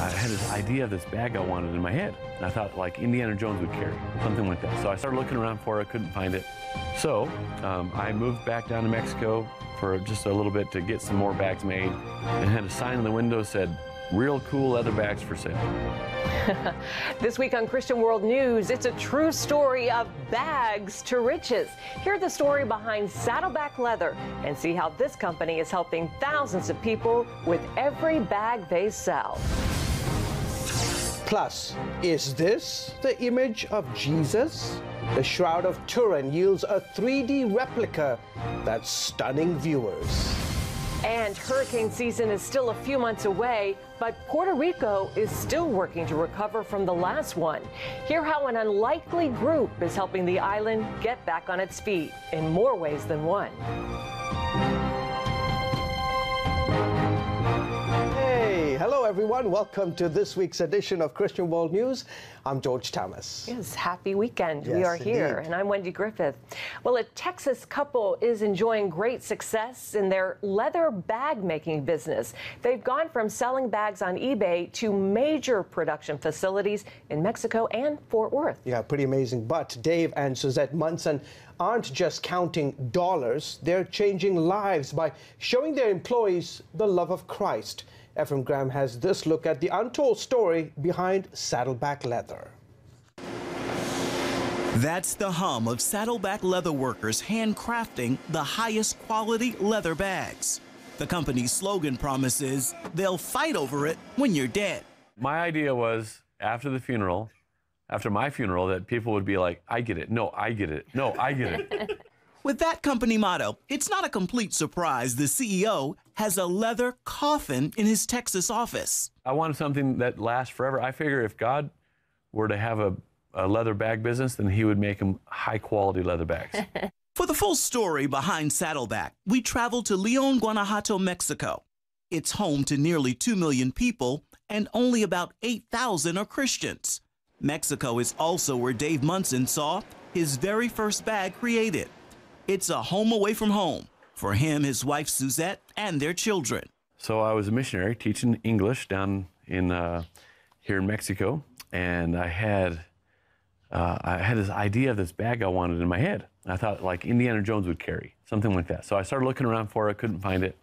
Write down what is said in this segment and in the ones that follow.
I had this idea of this bag I wanted in my head. And I thought like Indiana Jones would carry, something like that. So I started looking around for it, couldn't find it. So I moved back down to Mexico for just a little bit to get some more bags made, and had a sign in the window that said, "Real cool leather bags for sale." This week on Christian World News, it's a true story of bags to riches. Hear the story behind Saddleback Leather and see how this company is helping thousands of people with every bag they sell. Plus, is this the image of Jesus? The Shroud of Turin yields a 3D replica that's stunning viewers. And hurricane season is still a few months away, but Puerto Rico is still working to recover from the last one. Hear how an unlikely group is helping the island get back on its feet in more ways than one. Hello, everyone. Welcome to this week's edition of Christian World News. I'm George Thomas. Yes, happy weekend. Yes, we are here, indeed. and I'm Wendy Griffith. Well, a Texas couple is enjoying great success in their leather bag making business. They've gone from selling bags on eBay to major production facilities in Mexico and Fort Worth. Yeah, pretty amazing. But Dave and Suzette Munson aren't just counting dollars. They're changing lives by showing their employees the love of Christ. Ephraim Graham has this look at the untold story behind Saddleback Leather. That's the hum of Saddleback Leather workers handcrafting the highest quality leather bags. The company's slogan promises they'll fight over it when you're dead. My idea was after the funeral, after my funeral, that people would be like, "I get it. No, I get it. No, I get it." With that company motto, it's not a complete surprise the CEO has a leather coffin in his Texas office. I wanted something that lasts forever. I figure if God were to have a leather bag business, then he would make them high-quality leather bags. For the full story behind Saddleback, we traveled to León, Guanajuato, Mexico. It's home to nearly 2 million people, and only about 8,000 are Christians. Mexico is also where Dave Munson saw his very first bag created. It's a home away from home for him, his wife Suzette, and their children. So I was a missionary teaching English down in here in Mexico, and I had this idea of this bag I wanted in my head. I thought like Indiana Jones would carry, something like that. So I started looking around for it, couldn't find it,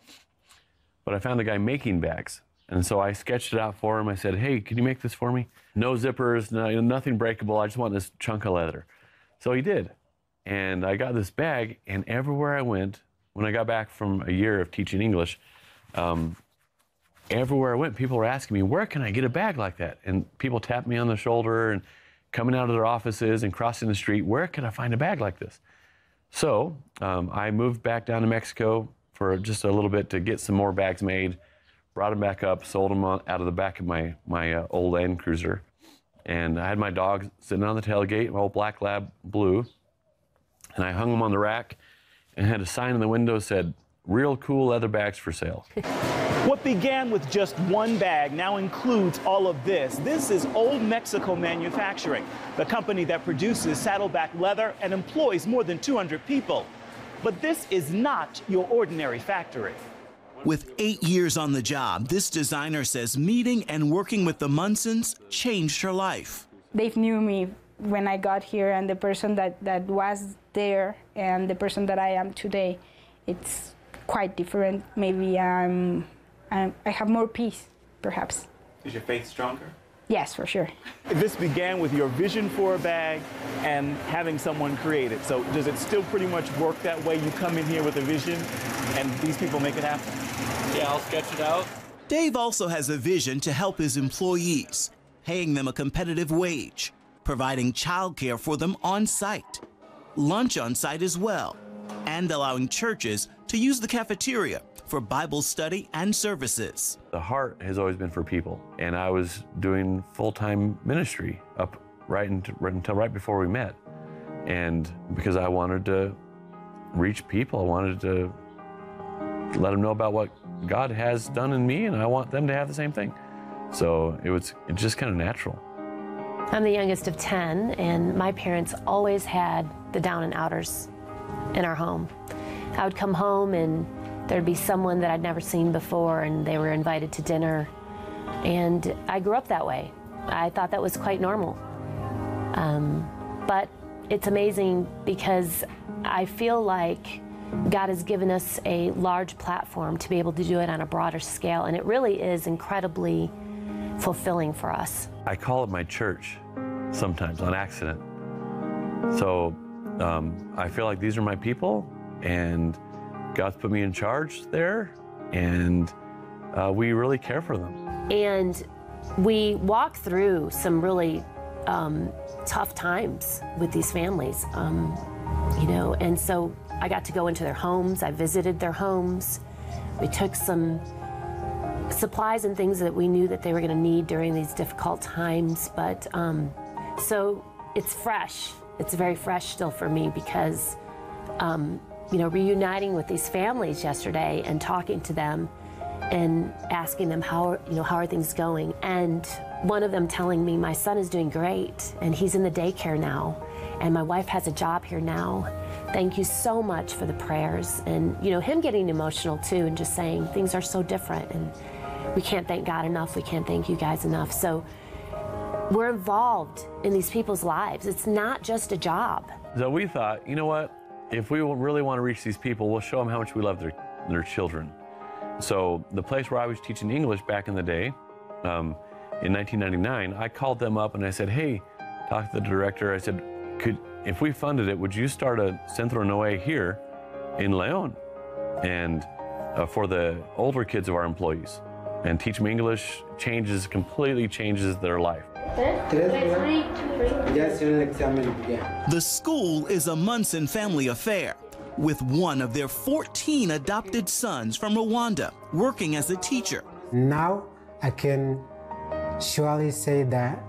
but I found a guy making bags. And so I sketched it out for him. I said, "Hey, can you make this for me? No zippers, nothing breakable. I just want this chunk of leather." So he did. And I got this bag, and everywhere I went, when I got back from a year of teaching English, everywhere I went, people were asking me, "Where can I get a bag like that?" And people tapped me on the shoulder and coming out of their offices and crossing the street, "Where can I find a bag like this?" So I moved back down to Mexico for just a little bit to get some more bags made, brought them back up, sold them out of the back of my old Land Cruiser. And I had my dog sitting on the tailgate, my old black lab Blue, and I hung them on the rack and had a sign in the window that said, "Real cool leather bags for sale." What began with just one bag now includes all of this. This is Old Mexico Manufacturing, the company that produces Saddleback leather and employs more than 200 people. But this is not your ordinary factory. With 8 years on the job, this designer says meeting and working with the Munsons changed her life. They knew me when I got here, and the person that was there and the person that I am today, it's quite different. Maybe I have more peace, perhaps. Is your faith stronger? Yes, for sure. This began with your vision for a bag and having someone create it. So does it still pretty much work that way? You come in here with a vision and these people make it happen? Yeah, I'll sketch it out. Dave also has a vision to help his employees, paying them a competitive wage, providing childcare for them on site, lunch on site as well, and allowing churches to use the cafeteria for Bible study and services. The heart has always been for people, and I was doing full-time ministry up until right before we met. And because I wanted to reach people, I wanted to let them know about what God has done in me, and I want them to have the same thing. So it's just kind of natural. I'm the youngest of 10, and my parents always had the down and outers in our home. I would come home and there'd be someone that I'd never seen before, and they were invited to dinner. And I grew up that way. I thought that was quite normal. But it's amazing because I feel like God has given us a large platform to be able to do it on a broader scale, and it really is incredibly fulfilling for us. I call it my church sometimes on accident. So I feel like these are my people, and God's put me in charge there, and we really care for them. And we walk through some really tough times with these families, you know, and so I got to go into their homes. I visited their homes. We took some supplies and things that we knew that they were going to need during these difficult times. But so it's fresh. It's very fresh still for me because, you know, reuniting with these families yesterday and talking to them and asking them how are things going, and one of them telling me my son is doing great and he's in the daycare now and my wife has a job here now. Thank you so much for the prayers. And you know, him getting emotional too and just saying things are so different and we can't thank God enough, we can't thank you guys enough. So we're involved in these people's lives. It's not just a job. So we thought, you know what, if we really want to reach these people, we'll show them how much we love their children. So the place where I was teaching English back in the day, in 1999, I called them up and I said, hey, talk to the director. I said, if we funded it, would you start a Centro Noé here in León and for the older kids of our employees and teach them English? Completely changes their life. The school is a Munson family affair, with one of their 14 adopted sons from Rwanda working as a teacher. Now I can surely say that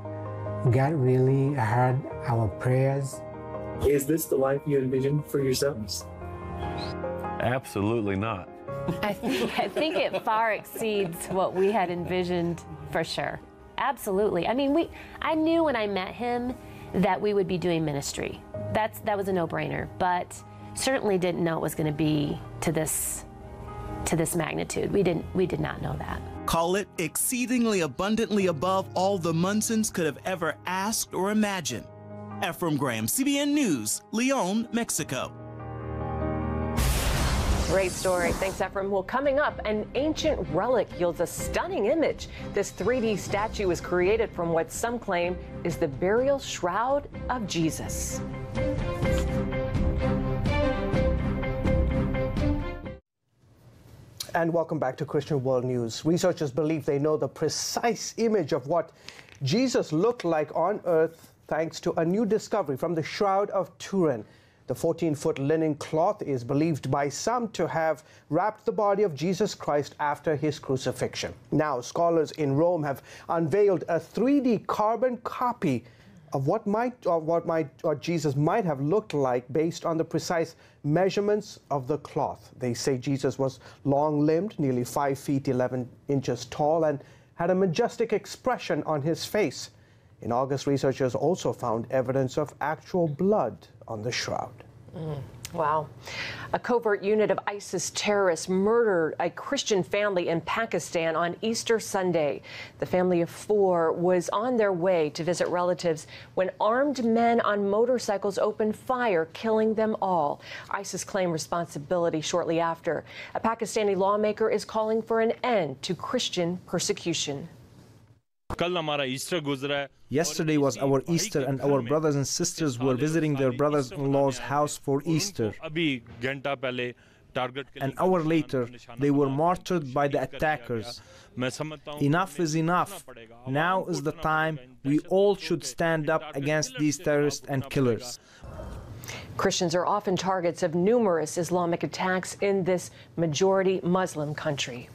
God really heard our prayers. Is this the life you envisioned for yourselves? Absolutely not. I think it far exceeds what we had envisioned, for sure. Absolutely. I mean, I knew when I met him that we would be doing ministry. That was a no-brainer, but certainly didn't know it was going to be to this magnitude. We did not know that. Call it exceedingly abundantly above all the Munsons could have ever asked or imagined. Ephraim Graham, CBN News, León, Mexico. Great story. Thanks, Ephraim. Well, coming up, an ancient relic yields a stunning image. This 3D statue was created from what some claim is the burial shroud of Jesus. And welcome back to Christian World News. Researchers believe they know the precise image of what Jesus looked like on earth thanks to a new discovery from the Shroud of Turin. The 14-foot linen cloth is believed by some to have wrapped the body of Jesus Christ after his crucifixion. Now, scholars in Rome have unveiled a 3D carbon copy of what Jesus might have looked like based on the precise measurements of the cloth. They say Jesus was long-limbed, nearly 5 feet 11 inches tall, and had a majestic expression on his face. In August, researchers also found evidence of actual blood on the shroud. Wow. A covert unit of ISIS terrorists murdered a Christian family in Pakistan on Easter Sunday. The family of 4 was on their way to visit relatives when armed men on motorcycles opened fire, killing them all. ISIS claimed responsibility shortly after. A Pakistani lawmaker is calling for an end to Christian persecution. Yesterday was our Easter, and our brothers and sisters were visiting their brothers-in-law's house for Easter. An hour later, they were martyred by the attackers. Enough is enough. Now is the time we all should stand up against these terrorists and killers. Christians are often targets of numerous Islamic attacks in this majority Muslim country.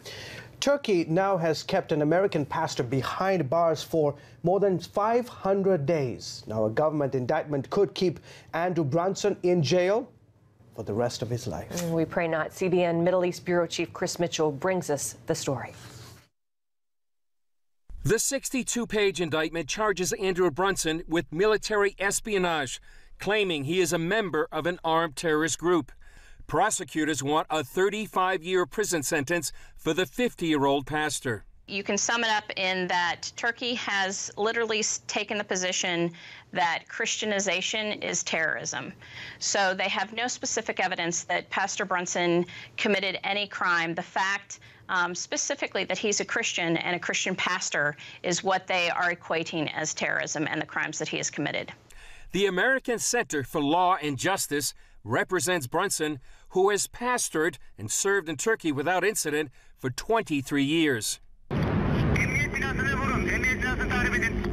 Turkey now has kept an American pastor behind bars for more than 500 days. Now, a government indictment could keep Andrew Brunson in jail for the rest of his life. We pray not. CBN Middle East Bureau Chief Chris Mitchell brings us the story. The 62-page indictment charges Andrew Brunson with military espionage, claiming he is a member of an armed terrorist group. Prosecutors want a 35-year prison sentence for the 50-year-old pastor. You can sum it up in that Turkey has literally taken the position that Christianization is terrorism. So they have no specific evidence that Pastor Brunson committed any crime. The fact specifically that he's a Christian and a Christian pastor is what they are equating as terrorism and the crimes that he has committed. The American Center for Law and Justice represents Brunson, who has pastored and served in Turkey without incident for 23 years.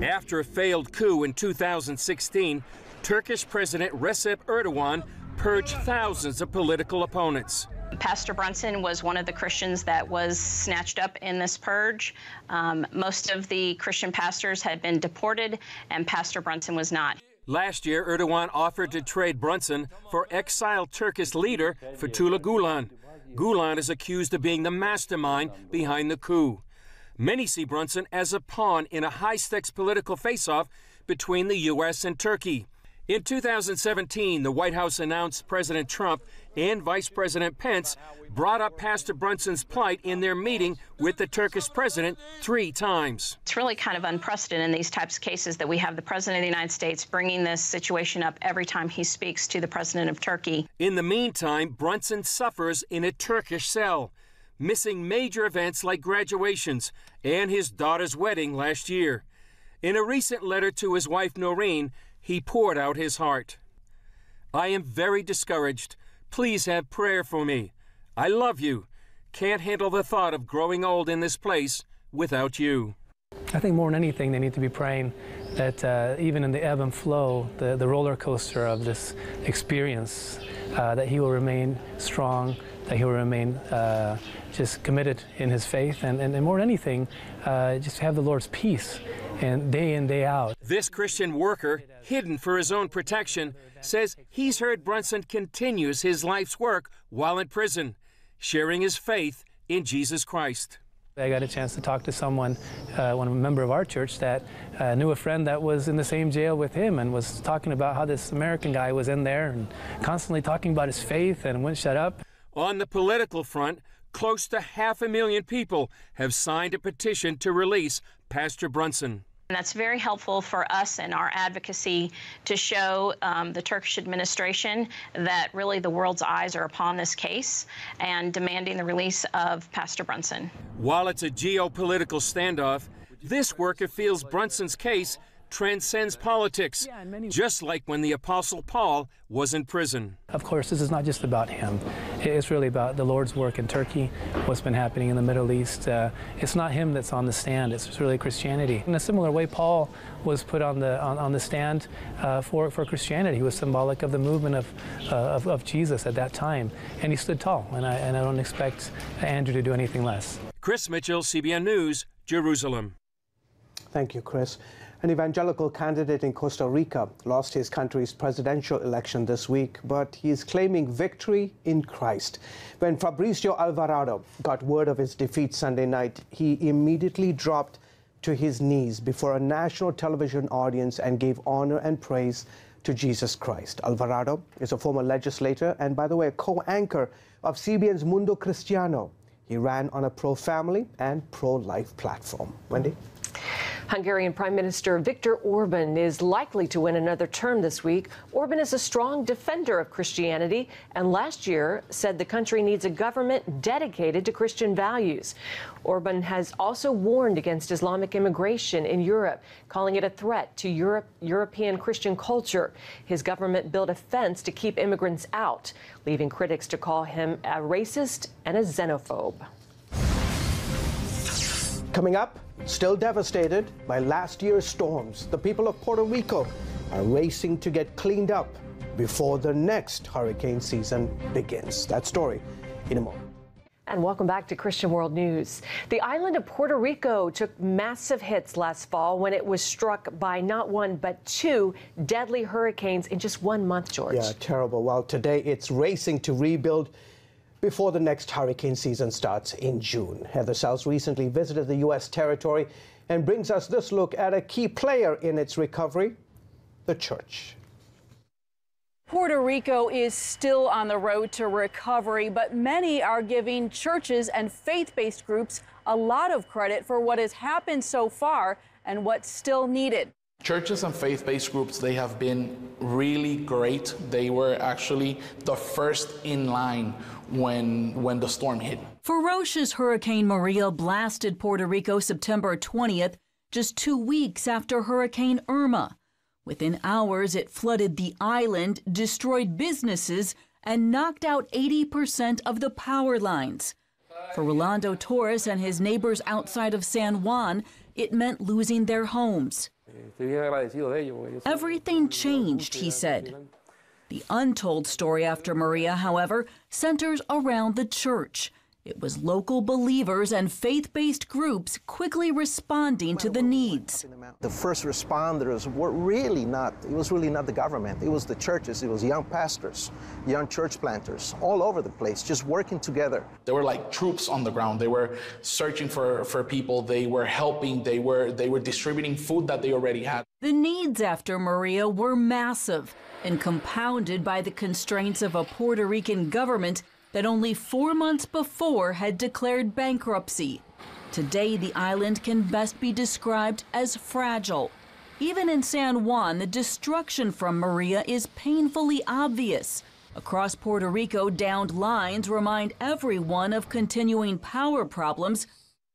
After a failed coup in 2016, Turkish President Recep Erdogan purged thousands of political opponents. Pastor Brunson was one of the Christians that was snatched up in this purge. Most of the Christian pastors had been deported, and Pastor Brunson was not. Last year, Erdogan offered to trade Brunson for exiled Turkish leader Fethullah Gulen. Gulen is accused of being the mastermind behind the coup. Many see Brunson as a pawn in a high-stakes political face-off between the U.S. and Turkey. In 2017, the White House announced President Trump and Vice President Pence brought up Pastor Brunson's plight in their meeting with the Turkish president 3 times. It's really kind of unprecedented in these types of cases that we have the President of the United States bringing this situation up every time he speaks to the President of Turkey. In the meantime, Brunson suffers in a Turkish cell, missing major events like graduations and his daughter's wedding last year. In a recent letter to his wife, Noreen, he poured out his heart. I am very discouraged. Please have prayer for me. I love you. Can't handle the thought of growing old in this place without you. I think more than anything, they need to be praying that even in the ebb and flow, the roller coaster of this experience, that he will remain strong, that he will remain just committed in his faith, and more than anything, just have the Lord's peace and day in, day out. This Christian worker, hidden for his own protection, says he's heard Brunson continues his life's work while in prison, sharing his faith in Jesus Christ. I got a chance to talk to someone, one member of our church, that knew a friend that was in the same jail with him and was talking about how this American guy was in there and constantly talking about his faith and wouldn't shut up. On the political front, close to 500,000 people have signed a petition to release Pastor Brunson. And that's very helpful for us and our advocacy to show the Turkish administration that really the world's eyes are upon this case and demanding the release of Pastor Brunson. While it's a geopolitical standoff, this worker feels Brunson's case transcends politics, just like when the Apostle Paul was in prison. Of course, this is not just about him. It's really about the Lord's work in Turkey, what's been happening in the Middle East. It's not him that's on the stand, it's really Christianity. In a similar way, Paul was put on the stand for Christianity. He was symbolic of the movement of Jesus at that time, and he stood tall, and I don't expect Andrew to do anything less. Chris Mitchell, CBN News, Jerusalem. Thank you, Chris. An evangelical candidate in Costa Rica lost his country's presidential election this week, but he is claiming victory in Christ. When Fabricio Alvarado got word of his defeat Sunday night, he immediately dropped to his knees before a national television audience and gave honor and praise to Jesus Christ. Alvarado is a former legislator and, by the way, a co-anchor of CBN's Mundo Cristiano. He ran on a pro-family and pro-life platform. Wendy? Hungarian Prime Minister Viktor Orban is likely to win another term this week. Orban is a strong defender of Christianity and last year said the country needs a government dedicated to Christian values. Orban has also warned against Islamic immigration in Europe, calling it a threat to European Christian culture. His government built a fence to keep immigrants out, leaving critics to call him a racist and a xenophobe. Coming up, still devastated by last year's storms, the people of Puerto Rico are racing to get cleaned up before the next hurricane season begins. That story in a moment. And welcome back to Christian World News. The island of Puerto Rico took massive hits last fall when it was struck by not one but 2 deadly hurricanes in just 1 month, George. Yeah, terrible. Well, today it's racing to rebuild before the next hurricane season starts in June. Heather Sells recently visited the U.S. territory and brings us this look at a key player in its recovery, the church. Puerto Rico is still on the road to recovery, but many are giving churches and faith-based groups a lot of credit for what has happened so far and what's still needed. Churches and faith-based groups, they have been really great. They were actually the first in line when the storm hit. Ferocious Hurricane Maria blasted Puerto Rico September 20th, just 2 weeks after Hurricane Irma. Within hours, it flooded the island, destroyed businesses, and knocked out 80% of the power lines. For Rolando Torres and his neighbors outside of San Juan, it meant losing their homes. Everything changed, he said. The untold story after Maria, however, centers around the church. It was local believers and faith-based groups quickly responding to the needs. The first responders were really not, it was really not the government. It was the churches, it was young pastors, young church planters, all over the place, just working together. They were like troops on the ground. They were searching for people. They were helping. They were distributing food that they already had. The needs after Maria were massive and compounded by the constraints of a Puerto Rican government that only 4 months before had declared bankruptcy. Today, the island can best be described as fragile. Even in San Juan, the destruction from Maria is painfully obvious. Across Puerto Rico, downed lines remind everyone of continuing power problems.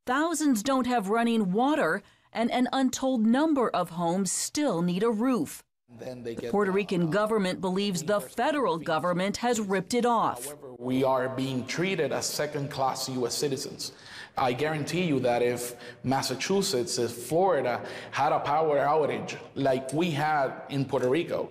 Thousands don't have running water, and an untold number of homes still need a roof. The Puerto Rican government believes the federal government has ripped it off. We are being treated as second-class U.S. citizens. I guarantee you that if Massachusetts, if Florida had a power outage like we had in Puerto Rico,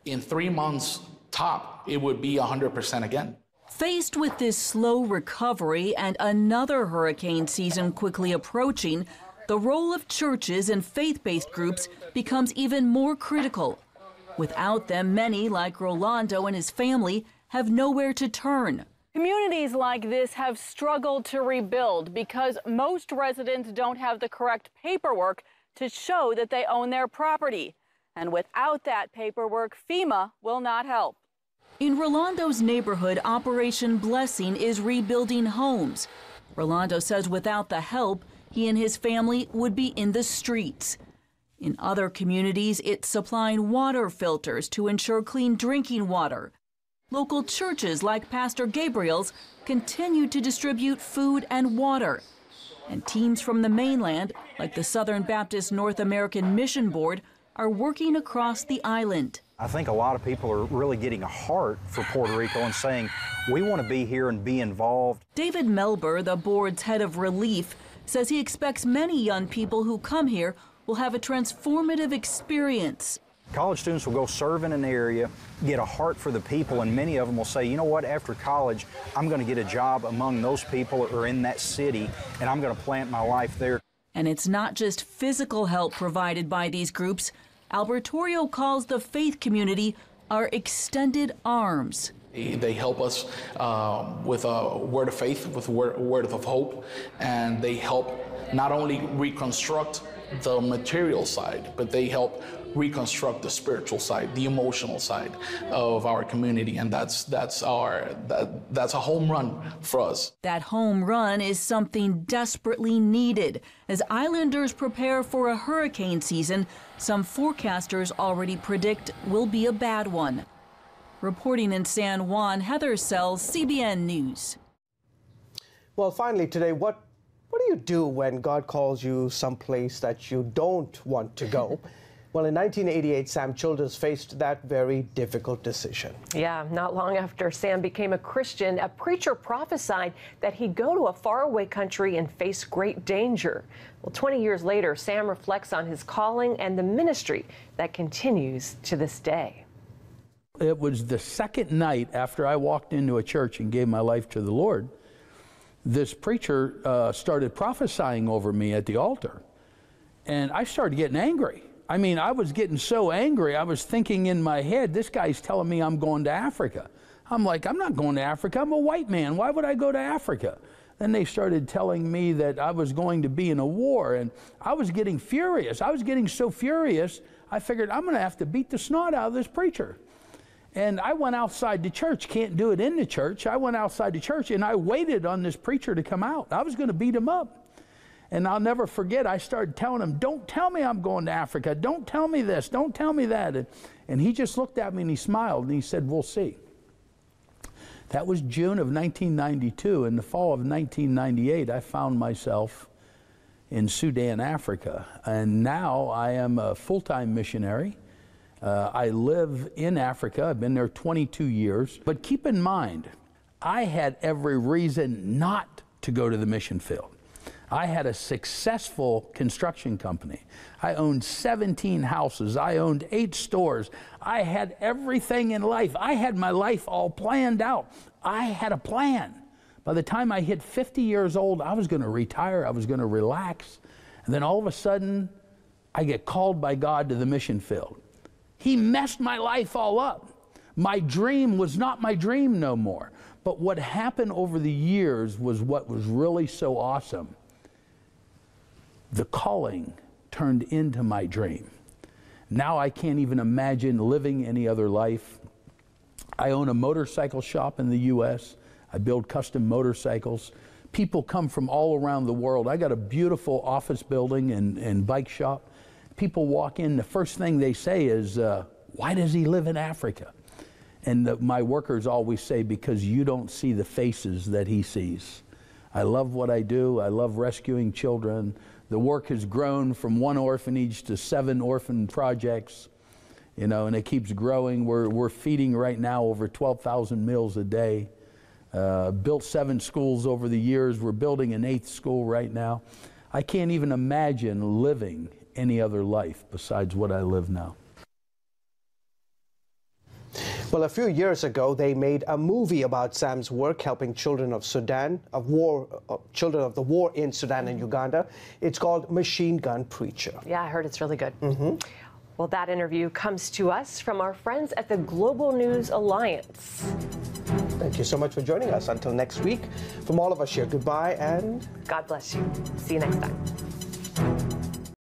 in 3 months top, it would be 100% again. Faced with this slow recovery and another hurricane season quickly approaching, the role of churches and faith-based groups becomes even more critical. Without them, many, like Rolando and his family, have nowhere to turn. Communities like this have struggled to rebuild because most residents don't have the correct paperwork to show that they own their property. And without that paperwork, FEMA will not help. In Rolando's neighborhood, Operation Blessing is rebuilding homes. Rolando says without the help, he and his family would be in the streets. In other communities, it's supplying water filters to ensure clean drinking water. Local churches like Pastor Gabriel's continue to distribute food and water. And teams from the mainland, like the Southern Baptist North American Mission Board, are working across the island. I think a lot of people are really getting a heart for Puerto Rico and saying, we want to be here and be involved. David Melber, the board's head of relief, says he expects many young people who come here will have a transformative experience. College students will go serve in an area, get a heart for the people, and many of them will say, you know what, after college, I'm going to get a job among those people or in that city, and I'm going to plant my life there. And it's not just physical help provided by these groups. Albertorio calls the faith community our extended arms. They help us with a word of faith, with a word of hope, and they help not only reconstruct the material side, but they help reconstruct the spiritual side, the emotional side of our community, and that's a home run for us. That home run is something desperately needed. As islanders prepare for a hurricane season, some forecasters already predict will be a bad one. Reporting in San Juan, Heather Sells, CBN News. Well, finally today, what do you do when God calls you someplace that you don't want to go? Well, in 1988, Sam Childers faced that very difficult decision. Yeah, not long after Sam became a Christian, a preacher prophesied that he'd go to a faraway country and face great danger. Well, 20 years later, Sam reflects on his calling and the ministry that continues to this day. It was the second night after I walked into a church and gave my life to the Lord, this preacher started prophesying over me at the altar. And I started getting angry. I mean, I was getting so angry, I was thinking in my head, this guy's telling me I'm going to Africa. I'm like, I'm not going to Africa. I'm a white man. Why would I go to Africa? Then they started telling me that I was going to be in a war, and I was getting furious. I was getting so furious, I figured I'm going to have to beat the snot out of this preacher. And I went outside the church. Can't do it in the church. I went outside the church and I waited on this preacher to come out. I was going to beat him up. And I'll never forget, I started telling him, don't tell me I'm going to Africa. Don't tell me this. Don't tell me that. And he just looked at me and he smiled and he said, we'll see. That was June of 1992. In the fall of 1998, I found myself in Sudan, Africa. And now I am a full-time missionary. I live in Africa. I've been there 22 years. But keep in mind, I had every reason not to go to the mission field. I had a successful construction company. I owned 17 houses. I owned 8 stores. I had everything in life. I had my life all planned out. I had a plan. By the time I hit 50 years old, I was going to retire. I was going to relax. And then all of a sudden, I get called by God to the mission field. He messed my life all up. My dream was not my dream no more. But what happened over the years was what was really so awesome. The calling turned into my dream. Now I can't even imagine living any other life. I own a motorcycle shop in the U.S. I build custom motorcycles. People come from all around the world. I got a beautiful office building and bike shop. People walk in, the first thing they say is, why does he live in Africa? And my workers always say, because you don't see the faces that he sees. I love what I do. I love rescuing children. The work has grown from 1 orphanage to 7 orphan projects, you know, and it keeps growing. We're feeding right now over 12,000 meals a day. Built 7 schools over the years. We're building an 8th school right now. I can't even imagine living any other life besides what I live now. Well, a few years ago, they made a movie about Sam's work helping children of Sudan, children of the war in Sudan and Uganda. It's called Machine Gun Preacher. Yeah, I heard it's really good. Well, that interview comes to us from our friends at the Global News Alliance. Thank you so much for joining us. Until next week, from all of us here, goodbye and God bless you. See you next time.